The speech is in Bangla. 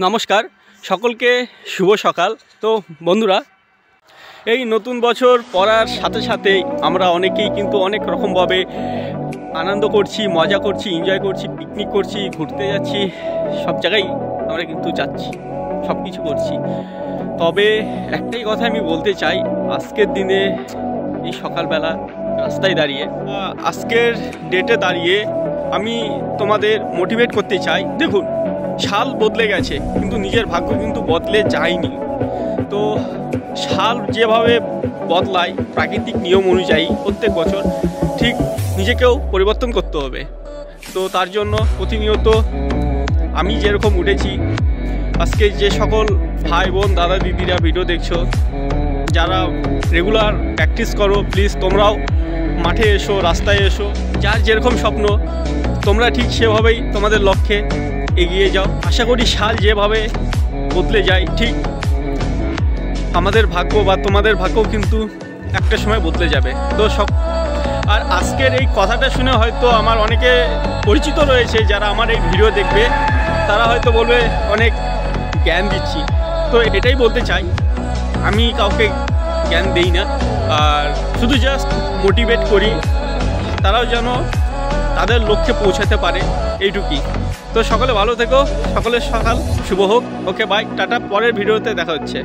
নমস্কার সকলকে শুভ সকাল। তো বন্ধুরা, এই নতুন বছর পড়ার সাথে সাথেই আমরা অনেকেই কিন্তু অনেক রকমভাবে আনন্দ করছি, মজা করছি, এনজয় করছি, পিকনিক করছি, ঘুরতে যাচ্ছি, সব জায়গায় আমরা কিন্তু যাচ্ছি, সব কিছু করছি। তবে একটাই কথা আমি বলতে চাই, আজকের দিনে এই সকালবেলা রাস্তায় দাঁড়িয়ে আজকের ডেটে দাঁড়িয়ে আমি তোমাদের মোটিভেট করতে চাই। দেখুন, সাল বদলে গেছে কিন্তু নিজের ভাগ্য কিন্তু বদলে যায়নি। তো সাল যেভাবে বদলায় প্রাকৃতিক নিয়ম অনুযায়ী প্রত্যেক বছর, ঠিক নিজেকেও পরিবর্তন করতে হবে। তো তার জন্য প্রতিনিয়ত আমি যেরকম উঠেছি, আজকে যে সকল ভাই বোন দাদা দিদিরা ভিডিও দেখছো, যারা রেগুলার প্র্যাকটিস করো, প্লিজ তোমরাও মাঠে এসো, রাস্তায় এসো। যার যেরকম স্বপ্ন তোমরা ঠিক সেভাবেই তোমাদের লক্ষ্যে এগিয়ে যাও। আশা করি সাল যেভাবে বদলে যায়, ঠিক আমাদের ভাগ্য বা তোমাদের ভাগ্যও কিন্তু একটা সময় বদলে যাবে। তো আর আজকের এই কথাটা শুনে হয়তো আমার অনেকে পরিচিত রয়েছে, যারা আমার এই ভিডিও দেখবে তারা হয়তো বলবে অনেক জ্ঞান দিচ্ছি। তো এটাই বলতে চাই, আমি কাউকে জ্ঞান দেই না, আর শুধু জাস্ট মোটিভেট করি, তারাও যেন তাদের লক্ষ্যে পৌঁছাতে পারে, এইটুকুই। তো সকলে ভালো থেকো, সকলের সকাল শুভ হোক। ওকে, বাই, টাটা, পরের ভিডিওতে দেখা হচ্ছে।